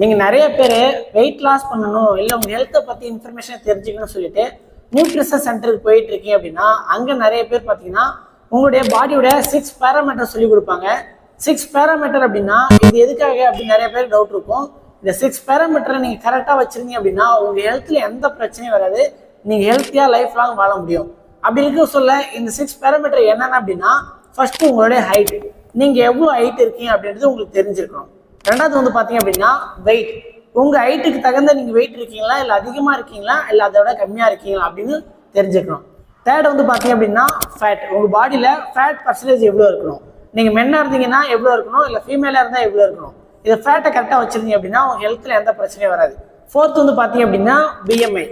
நீங்கள் நிறைய பேர் வெயிட் லாஸ் பண்ணணும் இல்லை உங்கள் ஹெல்த்தை பற்றி இன்ஃபர்மேஷன் தெரிஞ்சுக்கணும்னு சொல்லிட்டு நியூட்ரிஷன் சென்டருக்கு போயிட்டு இருக்கீங்க அப்படின்னா அங்கே நிறைய பேர் பார்த்தீங்கன்னா உங்களுடைய பாடியோட 6 பேராமீட்டர் சொல்லி கொடுப்பாங்க. 6 பேராமீட்டர் அப்படின்னா இது எதுக்காக அப்படின்னு நிறைய பேர் டவுட் இருக்கும். இந்த 6 பேராமீட்டரை நீங்கள் கரெக்டாக வச்சிருந்தீங்க அப்படின்னா உங்கள் ஹெல்த்தில் எந்த பிரச்சனையும் வராது, நீங்கள் ஹெல்த்தியாக லைஃப் லாங் வாழ முடியும். அப்படி இருக்க சொல்ல இந்த 6 பேராமீட்டர் என்னென்ன அப்படின்னா, ஃபர்ஸ்ட் உங்களுடைய ஹைட், நீங்கள் எவ்வளோ ஹைட் இருக்கீங்க அப்படின்றது உங்களுக்கு தெரிஞ்சிருக்கணும். ரெண்டாவது வந்து பார்த்தீங்க அப்படின்னா வெயிட், உங்கள் ஹைட்டுக்கு தகுந்த நீங்கள் வெயிட் இருக்கீங்களா இல்லை அதிகமாக இருக்கீங்களா இல்லை அதோட கம்மியாக இருக்கீங்களா அப்படின்னு தெரிஞ்சுக்கணும். தேர்ட் வந்து பார்த்தீங்க அப்படின்னா ஃபேட், உங்கள் பாடியில் ஃபேட் பர்சன்டேஜ் எவ்வளோ இருக்கணும், நீங்கள் மென்னாக இருந்தீங்கன்னா எவ்வளோ இருக்கணும் இல்லை ஃபீமேலாக இருந்தால் எவ்வளோ இருக்கணும். இதை ஃபேட்டை கரெக்டாக வச்சுருந்தீங்க அப்படின்னா உங்கள் ஹெல்த்தில் எந்த பிரச்சனையும் வராது. ஃபோர்த் வந்து பார்த்தீங்க அப்படின்னா பிஎம்ஐ,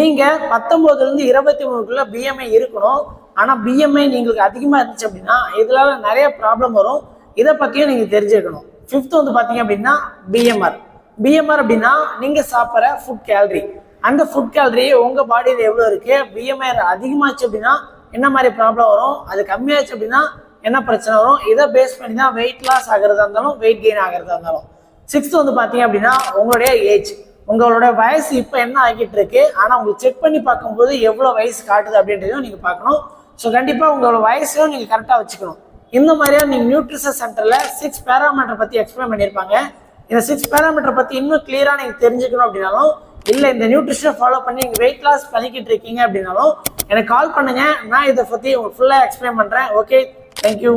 நீங்கள் 19லேருந்து 23க்குள்ள பிஎம்ஐ இருக்கணும். ஆனால் பிஎம்ஐ உங்களுக்கு அதிகமாக இருந்துச்சு அப்படின்னா இதனால நிறைய ப்ராப்ளம் வரும், இதை பற்றியும் நீங்கள் தெரிஞ்சுக்கணும். ஃபிஃப்த் வந்து பார்த்தீங்க அப்படின்னா பிஎம்ஆர். பிஎம்ஆர் அப்படின்னா நீங்கள் சாப்பிட்ற ஃபுட் கேலரி, அந்த ஃபுட் கேலரி உங்கள் பாடியில் எவ்வளோ இருக்குது, பிஎம்ஐ அதிகமாச்சு அப்படின்னா என்ன மாதிரி ப்ராப்ளம் வரும், அது கம்மியாச்சு அப்படின்னா என்ன பிரச்சனை வரும், இதை பேஸ் பண்ணி தான் வெயிட் லாஸ் ஆகிறதா இருந்தாலும் வெயிட் கெயின் ஆகிறதா இருந்தாலும். சிக்ஸ்த் வந்து பார்த்தீங்க அப்படின்னா உங்களுடைய ஏஜ், உங்களோட வயசு இப்போ என்ன ஆகிட்டு இருக்கு, ஆனால் உங்களுக்கு செக் பண்ணி பார்க்கும்போது எவ்வளோ வயசு காட்டுது அப்படின்றதையும் நீங்கள் பார்க்கணும். ஸோ கண்டிப்பாக உங்களோட வயசையும் நீங்கள் கரெக்டாக வச்சுக்கணும். இந்த மாதிரியா நீங்கள் நியூட்ரிஷன் சென்டரில் 6 பேராமீட்டர் பற்றி எக்ஸ்பிளைன் பண்ணியிருப்பாங்க. இந்த 6 பேராமீட்டர் பற்றி இன்னும் கிளியராக நீங்கள் தெரிஞ்சுக்கணும் அப்படின்னாலும் இல்லை இந்த நியூட்ரிஷனை ஃபாலோ பண்ணி நீங்கள் வெயிட் லாஸ் பண்ணிக்கிட்டு இருக்கீங்க அப்படின்னாலும் எனக்கு கால் பண்ணுங்கள், நான் இதை பற்றி உங்களுக்கு ஃபுல்லாக எக்ஸ்பிளைன் பண்ணுறேன். Okay, thank you.